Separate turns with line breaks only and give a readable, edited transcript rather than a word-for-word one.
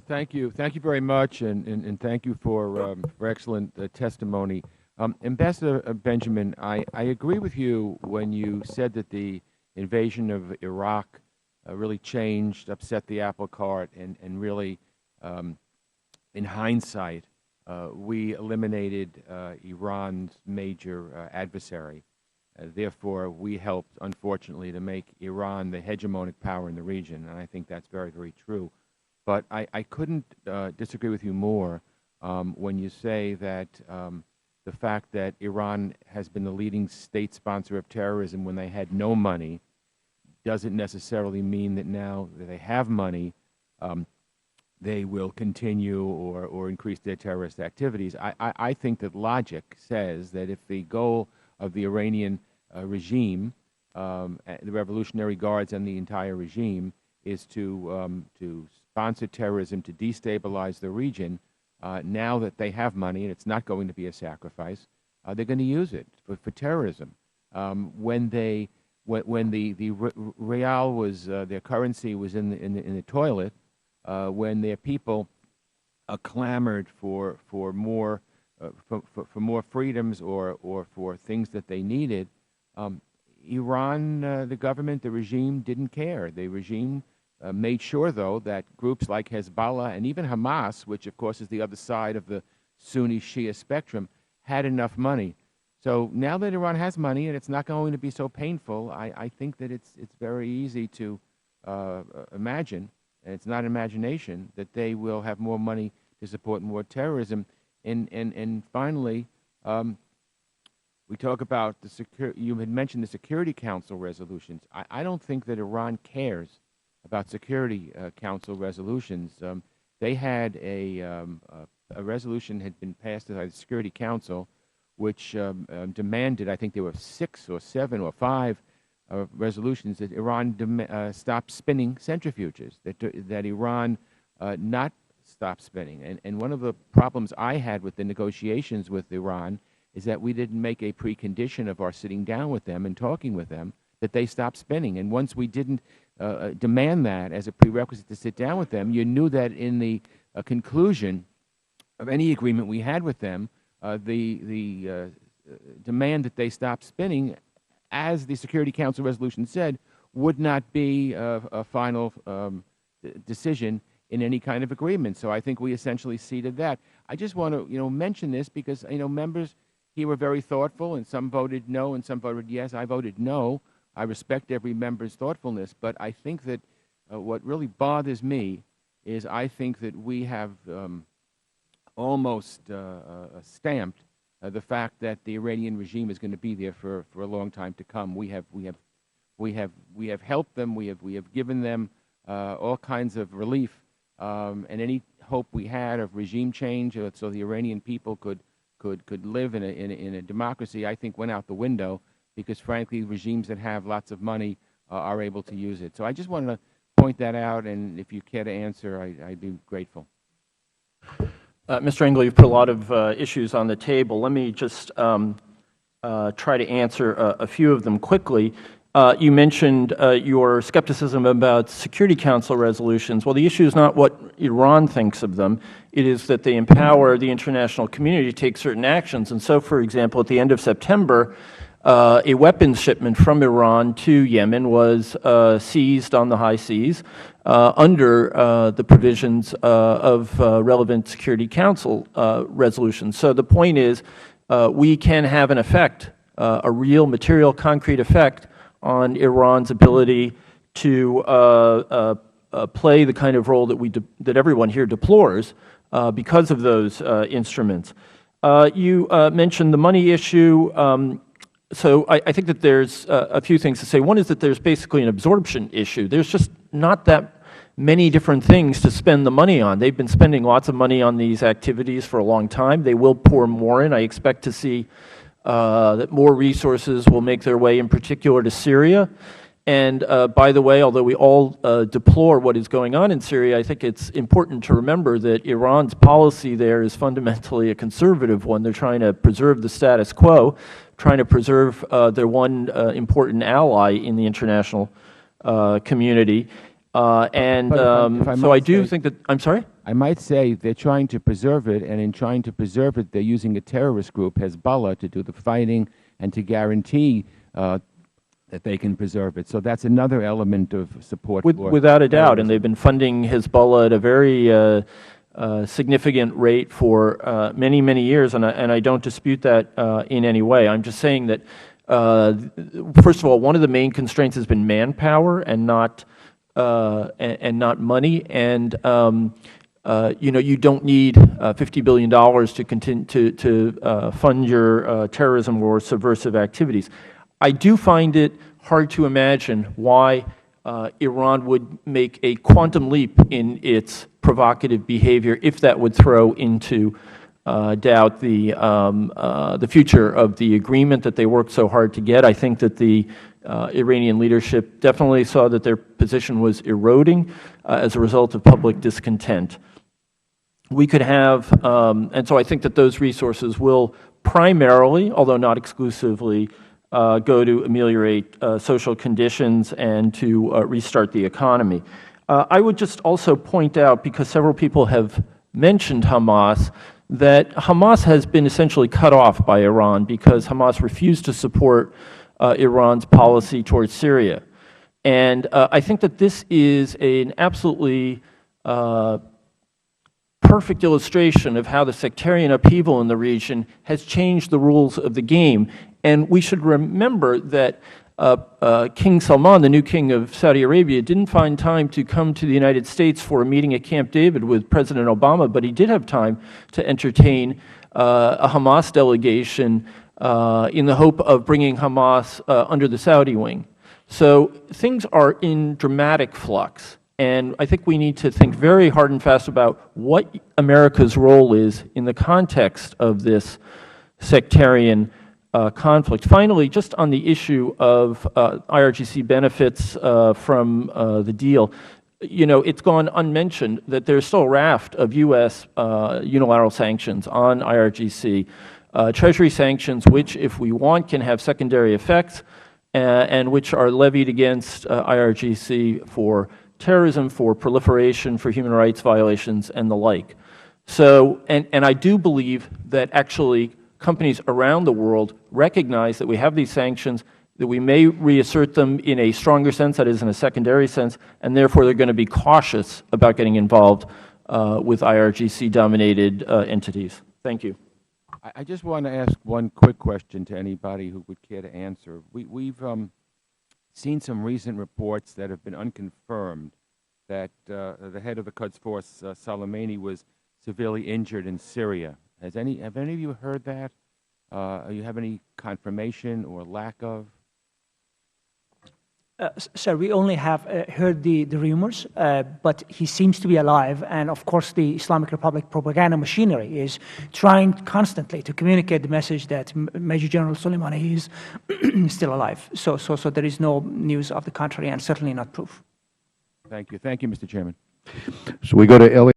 Thank you. Thank you very much, and thank you for excellent testimony. Ambassador Benjamin, I agree with you when you said that the invasion of Iraq really changed, upset the apple cart, and really, in hindsight, we eliminated Iran's major adversary. Therefore, we helped, unfortunately, to make Iran the hegemonic power in the region, and I think that's very, very true. But I couldn't disagree with you more when you say that the fact that Iran has been the leading state sponsor of terrorism when they had no money doesn't necessarily mean that now that they have money, they will continue or increase their terrorist activities. I think that logic says that if the goal of the Iranian regime, the Revolutionary Guards and the entire regime, is to sponsor terrorism, to destabilize the region, now that they have money and it's not going to be a sacrifice, they're going to use it for terrorism. When the real was their currency was in the toilet, when their people clamored for more freedoms or for things that they needed, Iran, the government, the regime didn't care. The regime made sure, though, that groups like Hezbollah and even Hamas, which of course is the other side of the Sunni-Shia spectrum, had enough money. So now that Iran has money and it's not going to be so painful, I think that it's very easy to imagine, and it's not imagination, that they will have more money to support more terrorism. And finally, we talk about you had mentioned the Security Council resolutions. I don't think that Iran cares about Security Council resolutions. They had a resolution had been passed by the Security Council, which demanded, I think there were 6 or 7 or 5 resolutions, that Iran stop spinning centrifuges, that Iran not stop spinning. And one of the problems I had with the negotiations with Iran is that we didn't make a precondition of our sitting down with them and talking with them that they stop spinning. And once we didn't demand that as a prerequisite to sit down with them, you knew that in the conclusion of any agreement we had with them, the demand that they stop spinning, as the Security Council resolution said, would not be a final decision in any kind of agreement. So I think we essentially ceded that. I just want to mention this because members here were very thoughtful, and some voted no and some voted yes. I voted no. I respect every member's thoughtfulness, but I think that what really bothers me is I think that we have almost stamped the fact that the Iranian regime is going to be there for a long time to come. We have helped them. We have given them all kinds of relief, and any hope we had of regime change so the Iranian people could live in a democracy, I think went out the window, because frankly regimes that have lots of money are able to use it. So I just wanted to point that out, and if you care to answer, I'd be grateful.
Mr. Engel, you've put a lot of issues on the table. Let me just try to answer a few of them quickly. You mentioned your skepticism about Security Council resolutions. Well, the issue is not what Iran thinks of them. It is that they empower the international community to take certain actions. And so, for example, at the end of September, a weapons shipment from Iran to Yemen was seized on the high seas under the provisions of relevant Security Council resolutions. So the point is we can have an effect, a real material concrete effect on Iran's ability to play the kind of role that everyone here deplores because of those instruments. You mentioned the money issue. So I think that there's a few things to say. One is that there's basically an absorption issue. There's just not that many different things to spend the money on. They've been spending lots of money on these activities for a long time. They will pour more in. I expect to see that more resources will make their way in particular to Syria. And by the way, although we all deplore what is going on in Syria, I think it's important to remember that Iran's policy there is fundamentally a conservative one. They're trying to preserve the status quo, trying to preserve their one important ally in the international community. And
if I
so
might
I do
say-
think that, I'm sorry?
I might say they're trying to preserve it, and in trying to preserve it, they're using a terrorist group, Hezbollah, to do the fighting and to guarantee that they can preserve it. So that's another element of support for
Without a doubt,
terrorism.
and they've been funding Hezbollah at a very significant rate for many, many years, and I don't dispute that in any way. I'm just saying that, first of all, one of the main constraints has been manpower and not money, and you don't need $50 billion to continue to fund your terrorism or subversive activities. I do find it hard to imagine why Iran would make a quantum leap in its provocative behavior if that would throw into doubt the future of the agreement that they worked so hard to get. I think that the Iranian leadership definitely saw that their position was eroding as a result of public discontent. We could have, and so I think that those resources will primarily, although not exclusively, go to ameliorate social conditions and to restart the economy. I would just also point out, because several people have mentioned Hamas, that Hamas has been essentially cut off by Iran because Hamas refused to support Iran's policy towards Syria. And I think that this is an absolutely perfect illustration of how the sectarian upheaval in the region has changed the rules of the game. And we should remember that King Salman, the new king of Saudi Arabia, didn't find time to come to the United States for a meeting at Camp David with President Obama, but he did have time to entertain a Hamas delegation in the hope of bringing Hamas under the Saudi wing. So things are in dramatic flux. And I think we need to think very hard and fast about what America's role is in the context of this sectarian conflict. Finally, just on the issue of IRGC benefits from the deal, it's gone unmentioned that there's still a raft of U.S. Unilateral sanctions on IRGC, Treasury sanctions, which, if we want, can have secondary effects, and which are levied against IRGC for terrorism, for proliferation, for human rights violations, and the like. So, and I do believe that actually companies around the world recognize that we have these sanctions, that we may reassert them in a stronger sense, that is, in a secondary sense, and therefore they're going to be cautious about getting involved with IRGC-dominated entities. Thank you.
I just want to ask one quick question to anybody who would care to answer. We've seen some recent reports that have been unconfirmed that the head of the Quds Force, Soleimani, was severely injured in Syria. Have any of you heard that? You have any confirmation or lack of?
Sir, we only have heard the rumors, but he seems to be alive. And of course, the Islamic Republic propaganda machinery is trying constantly to communicate the message that Major General Soleimani is still alive. So there is no news of the contrary, and certainly not proof.
Thank you. Thank you, Mr. Chairman.
So we go to Eliot.